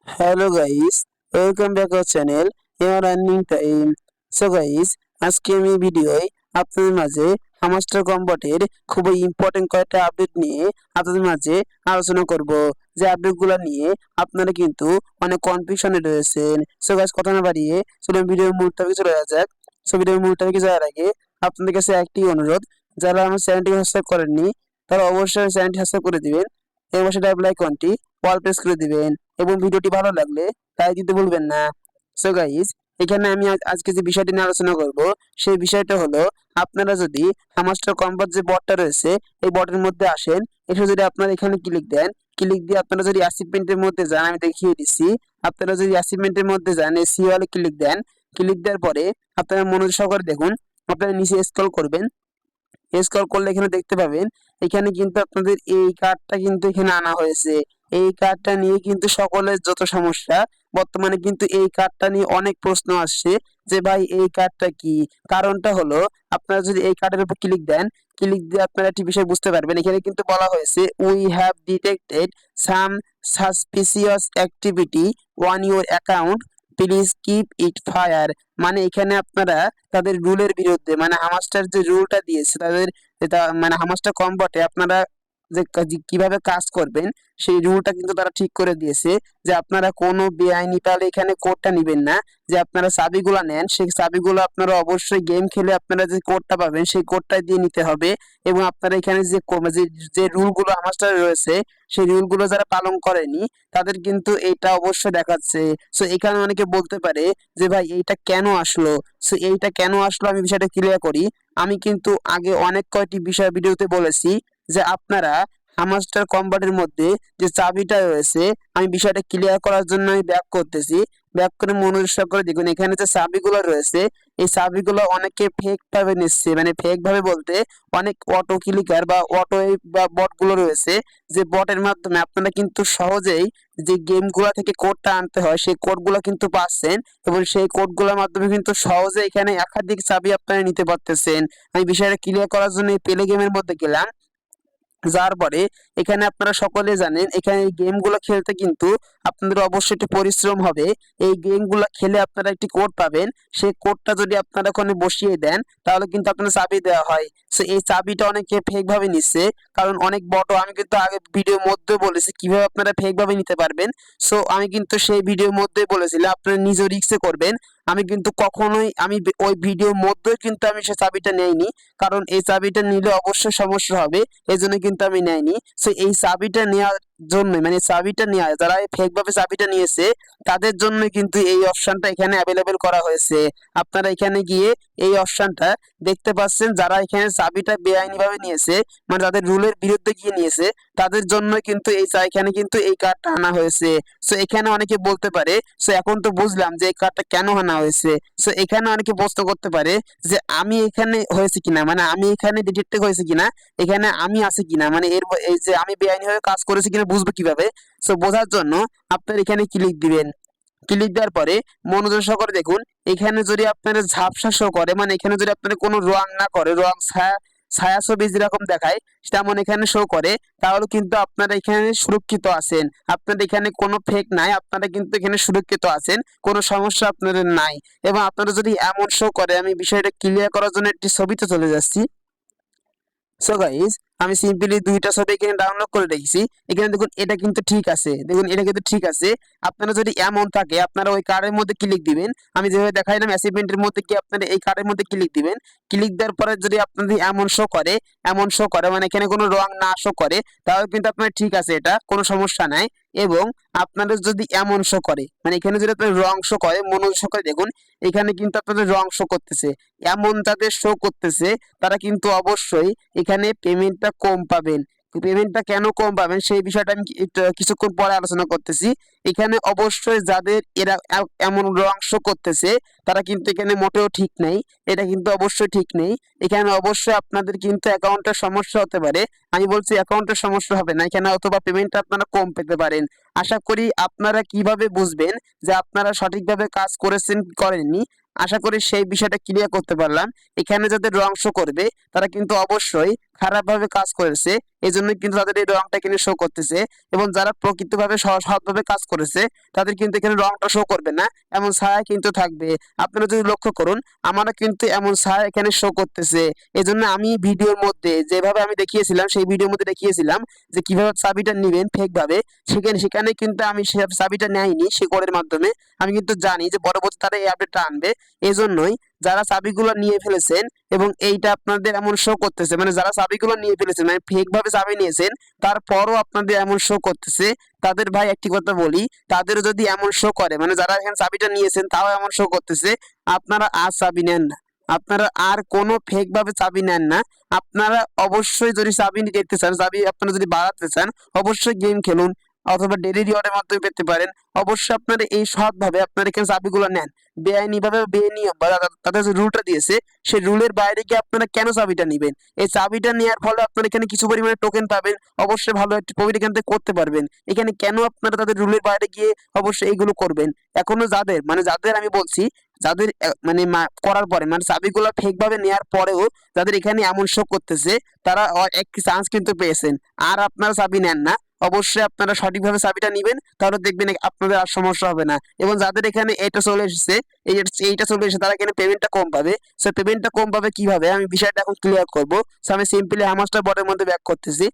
Hello guys, welcome back our channel your earning time. So guys, আজকে আমি ভিডিওয় আপনাদের মাঝে হামাস্টার কম্বাটের খুবই ইম্পর্টেন্ট কয়েকটা আপডেট নিয়ে আপনাদের মাঝে আলোচনা করব। যে আপডেটগুলো নিয়ে আপনারা কিন্তু অনেক কনফিউশনে রয়েছেন। সো গাইস, কথা না বাড়িয়ে চলুন ভিডিওর মূল টপিকে চলে যাওয়া যাক। সো ভিডিওর মূল টপিকে যাওয়ার আগে আপনাদের কাছে একটি অনুরোধ, যারা আমার চ্যানেলটি সাবস্ক্রাইব করেননি তারা অবশ্যই চ্যানেলটি সাবস্ক্রাইব করে দিবেন এবং সেটা আইকনটি অল প্রেস করে দিবেন এবং ভিডিওটি ভালো লাগলে লাইক দিতে ভুলবেন না। সো গাইস, এখানে আমি আজকে যে বিষয়টি নিয়ে আলোচনা করব সেই বিষয়টা হলো, আপনারা যদি হামাস্টার কম্বাট যে বটটা রয়েছে এই বটের মধ্যে আসেন, এটা যদি আপনারা এখানে ক্লিক দেন, ক্লিক দিয়ে আপনারা যদি অ্যাচিভমেন্টের মধ্যে যান, আমি দেখিয়ে দিচ্ছি। আপনারা যদি অ্যাচিভমেন্টের মধ্যে যান, এই সি ওয়ালে ক্লিক দেন, ক্লিক দেওয়ার পরে আপনারা মনোযোগ সহকারে দেখুন, আপনারা নিচে স্ক্রল করবেন। স্ক্রল করলে এখানে দেখতে পাবেন এখানে কিন্তু আপনাদের এই কার্ডটা কিন্তু এখানে আনা হয়েছে। এই কার্ডটা নিয়ে কিন্তু সকলের যত সমস্যা, বর্তমানে কিন্তু এই কার্ডটা নিয়ে অনেক প্রশ্ন আসছে যে ভাই এই কার্ডটা কি। কারণটা হলো, আপনারা যদি এই কার্ডের উপর ক্লিক দেন, ক্লিক দিয়ে আপনারা একটি বিষয় বুঝতে পারবেন। এখানে কিন্তু বলা হয়েছে we have detected some suspicious activity on your account, please keep it fire. মানে এখানে আপনারা তাদের রুলের বিরুদ্ধে, মানে হামাস্টার যে রুলটা দিয়েছে তাদের, মানে হামাস্টার কম্বটে আপনারা কিভাবে কাজ করবেন সেই রুলটা কিন্তু তারা ঠিক করে দিয়েছে। যে আপনারা কোনো বেআইনি তাহলে এখানে কোডটা নিবেন না। যে আপনারা চাবিগুলো নেন, সেই চাবিগুলো আপনারা অবশ্যই গেম খেলে আপনারা যে কোডটা পাবেন সেই কোডটা দিয়ে নিতে হবে। এবং আপনারা এখানে যে রুলগুলো হামাস্টার রয়েছে সেই রুলগুলো যারা পালন করেনি তাদের কিন্তু এইটা অবশ্যই দেখাচ্ছে। সো এখানে অনেকে বলতে পারে যে ভাই এইটা কেন আসলো। সো এইটা কেন আসলো আমি বিষয়টা ক্লিয়ার করি। আমি কিন্তু আগে অনেক কয়টি বিষয় ভিডিওতে বলেছি যে আপনারা হামাস্টার কম্বাটের মধ্যে যে চাবিটা রয়েছে, আমি বিষয়টা ক্লিয়ার করার জন্য আমি ব্যাক করতেছি। ব্যাক করে মনোযোগ করে দেখুন, এখানে যে চাবিগুলো রয়েছে এই চাবিগুলো অনেকে ফেক ভাবে নিচ্ছে। মানে ফেক ভাবে বলতে অনেক অটো ক্লিকার বা অটো বা বট গুলো রয়েছে, যে বটের মাধ্যমে আপনারা কিন্তু সহজেই যে গেমগুলো থেকে কোডটা আনতে হয় সেই কোডগুলো কিন্তু পাচ্ছেন এবং সেই কোডগুলোর মাধ্যমে কিন্তু সহজে এখানে একাধিক চাবি আপনারা নিতে পারতেছেন। আমি বিষয়টা ক্লিয়ার করার জন্য এই প্লে গেমের মধ্যে গেলাম। যার পরে এখানে আপনারা সকলে জানেন এখানে এই গেমগুলো খেলতে কিন্তু আপনাদের অবশ্যই একটু পরিশ্রম হবে। এই গেমগুলো খেলে আপনারা একটি কোড পাবেন, সেই কোডটা যদি আপনারা ওখানে বসিয়ে দেন তাহলে কিন্তু আপনার চাবি দেওয়া হয়। সো এই চাবিটা অনেকে ফেক ভাবে নিচ্ছে, কারণ অনেক বড়, আমি কিন্তু আগে ভিডিওর মধ্যে বলেছি কিভাবে আপনারা ফেক ভাবে নিতে পারবেন। সো আমি কিন্তু সেই ভিডিওর মধ্যে বলেছিলাম আপনারা নিজ রিস্কে করবেন। আমি কিন্তু কখনোই ওই ভিডিওর মধ্যে কিন্তু আমি সেই চাবিটা নেইনি, কারণ এই চাবিটা নিলে অবশ্যই সমস্যা হবে, এই জন্য কিন্তু আমি নেইনি। সো এই চাবিটা নেওয়ার জন্য, মানে চাবিটা নেওয়া যারা ফেক ভাবে চাবিটা নিয়েছে তাদের জন্য কিন্তু এই অপশনটা এখানে অ্যাভেলেবেল করা হয়েছে। আপনারা এখানে গিয়ে এই অপশনটা দেখতে পাচ্ছেন, যারা এখানে চাবিটা বেআইনি ভাবে নিয়েছে, মানে যাদের রুলের বিরুদ্ধে গিয়ে নিয়েছে তাদের জন্য কিন্তু এখানে কিন্তু এই কার্ডটা আনা হয়েছে। সো এখানে অনেকে বলতে পারে, সো এখন তো বুঝলাম যে এই কার্ডটা কেন আনা হয়েছে। সো এখানে অনেকে প্রশ্ন করতে পারে যে আমি এখানে হয়েছে কিনা, মানে আমি এখানে ডিটেক্টেড হয়েছে কিনা, এখানে আমি আছি কিনা, মানে এই যে আমি বেআইনি ভাবে কাজ করেছি কিনা বুঝবো কিভাবে। সো বোঝার জন্য আপনার এখানে ক্লিক দিবেন। ক্লিক দেওয়ার পরে মনোযোগ সহকারে দেখুন, এখানে যদি আপনার ঝাপসা শো করে, মানে এখানে যদি আপনার কোনো রং না করে, রং ছায়া ছায়া ছবি যেরকম দেখায় তেমন এখানে শো করে, তাহলে কিন্তু আপনারা এখানে সুরক্ষিত আছেন। আপনাদের এখানে কোনো ফেক নাই, আপনারা কিন্তু এখানে সুরক্ষিত আছেন, কোনো সমস্যা আপনাদের নাই। এবং আপনারা যদি এমন শো করে, আমি বিষয়টা ক্লিয়ার করার জন্য একটি ছবিতে চলে যাচ্ছি। সো গাইস, আমি সিম্পলি দুইটা ছবি এখানে ডাউনলোড করে রেখেছি। এখানে দেখুন এটা কিন্তু ঠিক আছে, দেখুন এটা কিন্তু ঠিক আছে। আপনারা যদি এমন থাকে আপনারা ওই কার্ডের মধ্যে ক্লিক দিবেন, আমি যেভাবে দেখাইলাম অ্যাচিভমেন্টের মধ্যে কি আপনারা এই কার্ডের মধ্যে ক্লিক দিবেন। ক্লিক দেওয়ার পরে যদি আপনাদের এমন শো করে, এমন শো করে মানে এখানে কোনো রং না শো করে, তাহলে কিন্তু আপনার ঠিক আছে, এটা কোনো সমস্যা নাই। এবং আপনাদের যদি এমন শো করে, মানে এখানে যদি আপনার রং শো করে, মনোযোগ সহকারে দেখুন, এখানে কিন্তু আপনাদের রং শো করতেছে, এমন তাদের শো করতেছে, তারা কিন্তু অবশ্যই এখানে পেমেন্টটা কম পাবেন। পেমেন্টটা কেন কম পাবেন সেই বিষয়টা আমি একটু কিছুক্ষণ পরে আলোচনা করতেছি। এখানে অবশ্যই যাদের এরা এমন রং শো করতেছে তারা কিন্তু এখানে মোটেও ঠিক নেই, এটা কিন্তু অবশ্যই ঠিক নেই। এখানে অবশ্যই আপনাদের কিন্তু অ্যাকাউন্টের সমস্যা হতে পারে। আমি বলছি অ্যাকাউন্টের সমস্যা হবে না এখানে, অথবা পেমেন্টটা আপনারা কম পেতে পারেন। আশা করি আপনারা কিভাবে বুঝবেন যে আপনারা সঠিকভাবে কাজ করেছেন কি করেননি, আশা করি সেই বিষয়টা ক্লিয়ার করতে পারলাম। এখানে যাদের রং শো করবে তারা কিন্তু অবশ্যই খারাপভাবে কাজ করেছে, এই জন্য কিন্তু তাদের এই রংটা এখানে শো করতেছে। এবং যারা প্রকৃতভাবে সৎভাবে কাজ করেছে তাদের কিন্তু এখানে রংটা শো করবে না, এমন ছায়া কিন্তু থাকবে। আপনারা যদি লক্ষ্য করুন, আমারও কিন্তু এমন ছায়া এখানে শো করতেছে। এই জন্য আমি ভিডিওর মধ্যে যেভাবে আমি দেখিয়েছিলাম, সেই ভিডিওর মধ্যে দেখিয়েছিলাম যে কিভাবে চাবিটা নিবেন ফেক ভাবে। সেখানে কিন্তু আমি সে চাবিটা নেয়নি সে কোডের মাধ্যমে। আমি কিন্তু জানি যে পরবর্তী তারা এই আপডেটটা আনবে। এই জন্যই যারা চাবিগুলো নিয়ে ফেলেছেন এবং এইটা আপনাদের এমন শো করতেছে, মানে যারা চাবিগুলো নিয়ে ফেলেছেন মানে ফেক ভাবে চাবি নিয়েছেন তারপরও আপনাদের এমন শো করতেছে, তাদের ভাই একটি কথা বলি, তাদের যদি এমন শো করে, মানে যারা এখানে চাবিটা নিয়েছেন তাও এমন শো করতেছে, আপনারা আর চাবি নেন না। আপনারা আর কোনো ফেক ভাবে চাবি নেন না। আপনারা অবশ্যই যদি চাবি দেখতে চান, চাবি আপনারা যদি বাড়াতে চান, অবশ্যই গেম খেলুন অথবা ডেইলি রিওয়ার্ডের মাধ্যমে পেতে পারেন। অবশ্যই আপনারা এই সৎভাবে আপনারা এখানে চাবিগুলো নেন। বেআইনি ভাবে বেনিয়ম বা তাদের যে রুলটা দিয়েছে সেই রুলের বাইরে গিয়ে আপনারা কেন চাবিটা নিবেন? এই চাবিটা নেওয়ার ফলে আপনারা এখানে কিছু পরিমাণে টোকেন পাবেন, অবশ্যই ভালো একটা প্রফিট এখান থেকে করতে পারবেন। এখানে কেন আপনারা তাদের রুলের বাইরে গিয়ে অবশ্যই এইগুলো করবেন? এখনো যাদের আমি বলছি, যাদের মানে করার পরে মানে চাবিগুলো ফেক ভাবে নেওয়ার পরেও যাদের এখানে এমন শো করতেছে, তারা একটি চান্স কিন্তু পেয়েছেন। আর আপনারা চাবি নেন না, অবশ্যই আপনারা সঠিকভাবে চাবিটা নিবেন, তাহলে দেখবেন আপনাদের আর সমস্যা হবে না। এবং যাদের এখানে এটা চলে এসেছে, এইটা চলে এসেছে, তারা এখানে পেমেন্টটা কম পাবে। সো পেমেন্টটা কম পাবে কিভাবে, আমি বিষয়টা এখন ক্লিয়ার করবো। সো আমি সিম্পলি হ্যামাস্টার বটের মধ্যে ব্যাক করতেছি।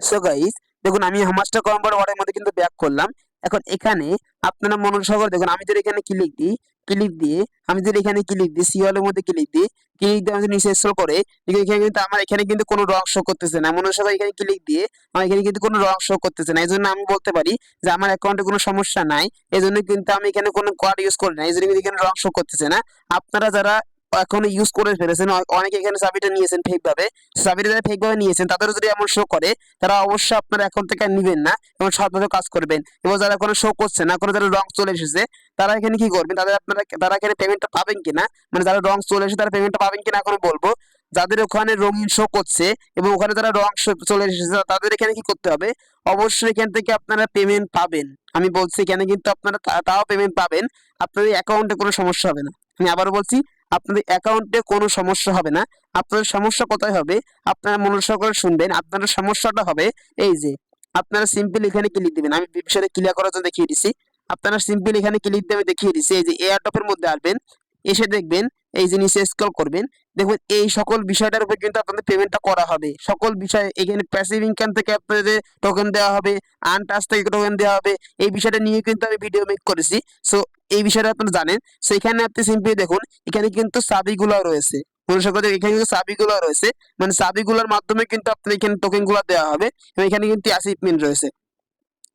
সো গাইস, দেখুন আমি হামাস্টার কম্বার ওয়ার্ডের মধ্যে কিন্তু ব্যাক করলাম। এখন এখানে আপনারা মনোযোগ দেখুন, আমি যদি এখানে ক্লিক দিয়ে আমি যদি এখানে ক্লিক দিই সিওলের মধ্যে ক্লিক দিয়ে আমি যদি নিচে স্ক্রল করে দেখুন, এখানে কিন্তু আমার এখানে কিন্তু কোনো রং শো করতেছে না। মনোযোগ এখানে ক্লিক দিয়ে আমার এখানে কিন্তু কোনো রং শো করতেছে না। এই জন্য আমি বলতে পারি যে আমার অ্যাকাউন্টে কোনো সমস্যা নাই। এই জন্য কিন্তু আমি এখানে কোনো কোড ইউজ করি না, এই জন্য কিন্তু এখানে রং শো করতেছে না। আপনারা যারা এখনো ইউজ করে ফেলেছেন, অনেকে এখানে চাবিটা নিয়েছেন ফেক ভাবে, চাবিটা যারা ফেক ভাবে নিয়েছেন তাদেরও যদি এমন শো করে, তারা অবশ্যই আপনারা এখন থেকে আর নিবেন না এবং সৎভাবে কাজ করবেন। এবং যারা কোনো শো করছে না, কোনো যারা রং চলে এসেছে, তারা এখানে কি করবেন, তারা এখানে পেমেন্টটা পাবেন কিনা, মানে যারা রং চলে এসেছে তারা পেমেন্টটা পাবেন কিনা এখনো বলবো। যাদের ওখানে রঙিন শো করছে এবং ওখানে যারা রং চলে এসেছে তাদের এখানে কি করতে হবে, অবশ্যই এখান থেকে আপনারা পেমেন্ট পাবেন। আমি বলছি এখানে কিন্তু আপনারা তাও পেমেন্ট পাবেন, আপনাদের অ্যাকাউন্টে কোনো সমস্যা হবে না। আমি আবারও বলছি, আপনাদের অ্যাকাউন্টে কোনো সমস্যা হবে না। আপনাদের সমস্যা কোথায় হবে, আপনারা মনোযোগ করে শুনবেন। আপনাদের সমস্যাটা হবে এই যে, আপনারা সিম্পল এখানে ক্লিক দিবেন। আমি বিষয়টা ক্লিয়ার করার জন্য দেখিয়ে দিচ্ছি। আপনারা সিম্পল এখানে ক্লিক দিয়ে আমি দেখিয়ে দিচ্ছি। এই যে এয়ারড্রপের মধ্যে আসবেন, এসে দেখবেন এই যে নিচে স্ক্রল করবেন, দেখবেন এই সকল বিষয়টার উপর কিন্তু আপনাদের পেমেন্টটা করা হবে। সকল বিষয় এখানে প্যাসিভ ইনকাম থেকে আপনাদের টোকেন দেওয়া হবে, আনটাচ থেকে টোকেন দেওয়া হবে, এই বিষয়টা নিয়ে কিন্তু আমি ভিডিও মেক করেছি। সো এই বিষয়টা আপনারা জানেন। সো এখানে আপনি সিম্পলি দেখুন, এখানে কিন্তু চাবিগুলো রয়েছে। মনে করেন এখানে কিন্তু চাবিগুলো রয়েছে, মানে চাবিগুলোর মাধ্যমে কিন্তু আপনার এখানে টোকেন গুলো দেওয়া হবে। এবং এখানে কিন্তু অ্যাচিভমেন্ট রয়েছে,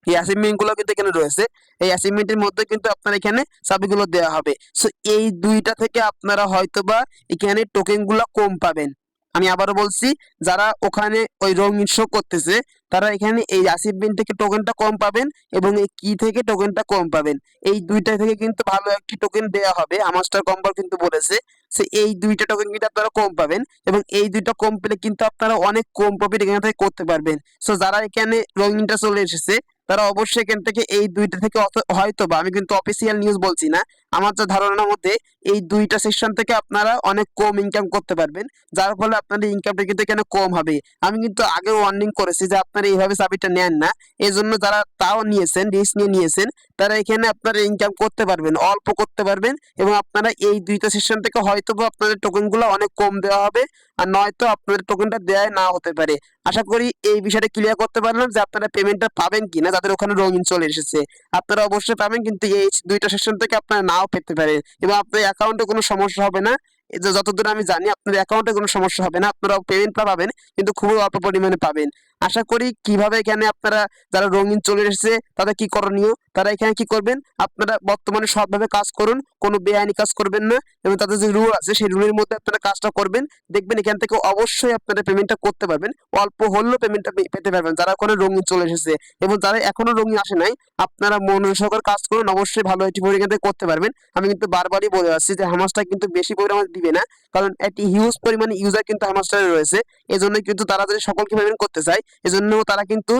এই অ্যাসাইনমেন্ট গুলো কিন্তু এখানে রয়েছে। এই অ্যাসাইনমেন্টের মধ্যে কিন্তু আপনার এখানে চাবিগুলো দেওয়া হবে। সো এই দুইটা থেকে আপনারা হয়তোবা এখানে টোকেন গুলো কম পাবেন। আমি আবারও বলছি, যারা ওখানে ওই রঙিন শো করতেছে তারা এখানে এই অ্যাচিভমেন্ট থেকে টোকেনটা কম পাবেন এবং এই কি থেকে টোকেনটা কম পাবেন। এই দুইটা থেকে কিন্তু ভালো একটি টোকেন দেওয়া হবে, আমাস্টার কম্বার কিন্তু বলেছে। সে এই দুইটা টোকেন কিন্তু আপনারা কম পাবেন এবং এই দুইটা কম পেলে কিন্তু আপনারা অনেক কম প্রফিট এখান থেকে করতে পারবেন। সো যারা এখানে রঙিনটা চলে এসেছে তারা অবশ্যই এখান থেকে এই দুইটা থেকে হয়তো বা, আমি কিন্তু অফিসিয়াল নিউজ বলছি না, আমার যা ধারণার মধ্যে এই দুইটা সেকশন থেকে আপনারা অনেক কম ইনকাম করতে পারবেন, যার ফলে আপনাদের ইনকামটা কিন্তু এখানে কম হবে। আমি কিন্তু আগে ওয়ার্নিং করেছি যে আপনারা এইভাবে চাবিটা নেন না। এই জন্য যারা তাও নিয়েছেন, রিস্ক নিয়ে নিয়েছেন, তারা এখানে আপনারা ইনকাম করতে পারবেন, অল্প করতে পারবেন। এবং আপনারা এই দুইটা সেকশন থেকে হয়তো বা আপনাদের টোকেন গুলো অনেক কম দেওয়া হবে, আর নয়তো আপনাদের টোকেনটা দেয় না হতে পারে। আশা করি এই বিষয়টা ক্লিয়ার করতে পারলাম যে আপনারা পেমেন্টটা পাবেন কিনা। যাদের ওখানে রঙিন চলে এসেছে আপনারা অবশ্যই পাবেন, কিন্তু এই দুইটা সেকশন থেকে আপনারা নাও পেতে পারেন এবং আপনার অ্যাকাউন্টে কোনো সমস্যা হবে না। এই যে যতদূর আমি জানি আপনার অ্যাকাউন্টে কোনো সমস্যা হবে না, আপনারা পেমেন্টটা পাবেন কিন্তু খুবই অল্প পরিমাণে পাবেন। আশা করি কিভাবে এখানে আপনারা যারা রঙিন চলে এসেছে তাদের কি করণীয়, তারা এখানে কি করবেন, আপনারা বর্তমানে সৎভাবে কাজ করুন, কোনো বেআইনি কাজ করবেন না এবং তাদের যে রুল আছে সেই রুলের মধ্যে আপনারা কাজটা করবেন। দেখবেন এখান থেকে অবশ্যই আপনারা পেমেন্টটা করতে পারবেন, অল্প হলেও পেমেন্টটা পেতে পারবেন যারা ওখানে রঙিন চলে এসেছে। এবং যারা এখনো রঙিন আসে নাই, আপনারা মনোযোগ করে কাজ করুন, অবশ্যই ভালো একটি পরিমাণ থেকে করতে পারবেন। আমি কিন্তু বারবারই বলে আসছি যে হামাসটা কিন্তু বেশি পরিমাণে দিবে না, কারণ একটি হিউজ পরিমাণে ইউজার কিন্তু হামাস্টারে রয়েছে। এজন্য কিন্তু তারা যদি সকলকে পেমেন্ট করতে চায়, এজন্য তারা কিন্তু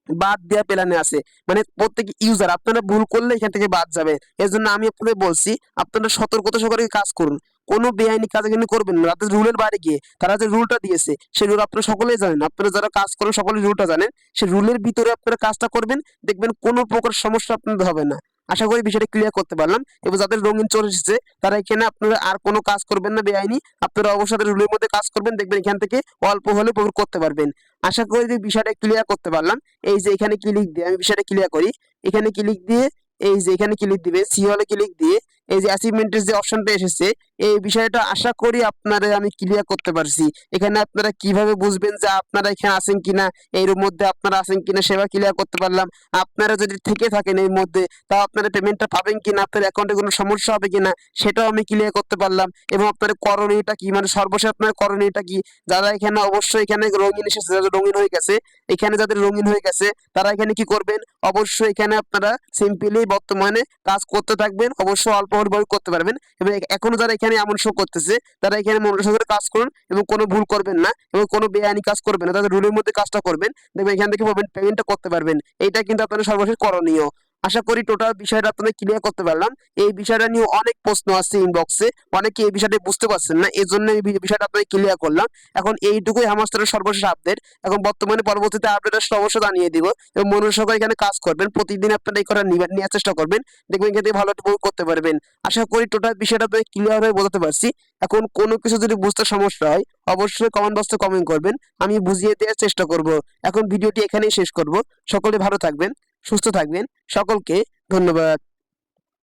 বাদ দেওয়া প্ল্যানে আছে, মানে প্রত্যেক ইউজার আপনারা ভুল করলে এখান থেকে বাদ যাবে। এর জন্য আমি আপনাদের বলছি আপনারা সতর্কতা সহকারে কাজ করুন। কোনো বেআইনি কাজ এখানে করবেন না। তাদের রুলের বাইরে গিয়ে তারা যে রুলটা দিয়েছে সেই রুল আপনারা সকলেই জানেন, আপনারা যারা কাজ করেন সকলেই রুলটা জানেন, সেই রুলের ভিতরে আপনারা কাজটা করবেন, দেখবেন কোনো প্রকার সমস্যা আপনাদের হবে না। আশা করি বিষয়টা ক্লিয়ার করতে পারলাম। এবং যাদের রঙিন চলে এসেছে তারা এখানে আপনারা আর কোনো কাজ করবেন না বেআইনি, আপনারা অবশ্যই রুলের মধ্যে কাজ করবেন, দেখবেন এখান থেকে অল্প হলে প্রফিট করতে পারবেন। আশা করি যে বিষয়টা ক্লিয়ার করতে পারলাম। এই যে এখানে ক্লিক দিয়ে আমি বিষয়টা ক্লিয়ার করি, এখানে ক্লিক দিয়ে এই যে এখানে ক্লিক দিবে, সি হলে ক্লিক দিয়ে এই যে অ্যাচিভমেন্টের যে অপশনটা এসেছে এই বিষয়টা আশা করি আপনারা আমি ক্লিয়ার করতে পারছি। এখানে আপনারা কিভাবে বুঝবেন যে আপনারা এখানে আছেন কিনা, এর মধ্যে আপনারা আছেন কিনা সেবা ক্লিয়ার করতে পারলাম। আপনারা যদি থেকে থাকেন এর মধ্যে তাও আপনারা পেমেন্টটা পাবেন কিনা, আপনার অ্যাকাউন্টে কোনো সমস্যা হবে কিনা সেটাও আমি ক্লিয়ার করতে পারলাম। এবং আপনার করণীয়টা কি, মানে সর্বশেষ আপনার করণীয়টা কি, যারা এখানে অবশ্যই এখানে রঙিন এসেছে, যাদের রঙিন হয়ে গেছে, এখানে যাদের রঙিন হয়ে গেছে তারা এখানে কি করবেন, অবশ্যই এখানে আপনারা সিম্পলি বর্তমানে কাজ করতে থাকবেন, অবশ্যই অল্প অল্প করতে পারবেন। এবং এখনো যারা এখানে এমন শো করতেছে তারা এখানে মনোযোগ সহকারে কাজ করুন এবং কোনো ভুল করবেন না এবং কোনো বেআইনি কাজ করবেন না, তাদের রুলের মধ্যে কাজটা করবেন, দেখবেন এখান থেকে পেমেন্টটা করতে পারবেন। এইটা কিন্তু আপনাদের সর্বশেষ করণীয়। আশা করি টোটাল বিষয়টা আপনাদের ক্লিয়ার করতে পারলাম। এই বিষয়টা নিয়ে অনেক প্রশ্ন আসছে ইনবক্সে, অনেকে এই বিষয়টা বুঝতে পারছেন না, এই জন্য এই বিষয়টা আপনাদের ক্লিয়ার করলাম। এখন এইটুকুই হামাস্টারের সর্বশেষ আপডেট। এখন বর্তমানে পরবর্তীতে আপডেট আসলে অবশ্যই জানিয়ে দিব এবং মনোযোগ সহকারে এখানে কাজ করবেন, প্রতিদিন আপনারা এই করা নেওয়ার চেষ্টা করবেন, দেখবেন এখান থেকে ভালো একটা উপভোগ করতে পারবেন। আশা করি টোটাল বিষয়টা আপনাদের ক্লিয়ার হয়ে বোঝাতে পারছি। এখন কোনো কিছু যদি বুঝতে সমস্যা হয় অবশ্যই কমেন্ট বক্সে কমেন্ট করবেন, আমি বুঝিয়ে দেওয়ার চেষ্টা করব। এখন ভিডিওটি এখানেই শেষ করব। সকলে ভালো থাকবেন, সুস্থ থাকবেন, সকলকে ধন্যবাদ।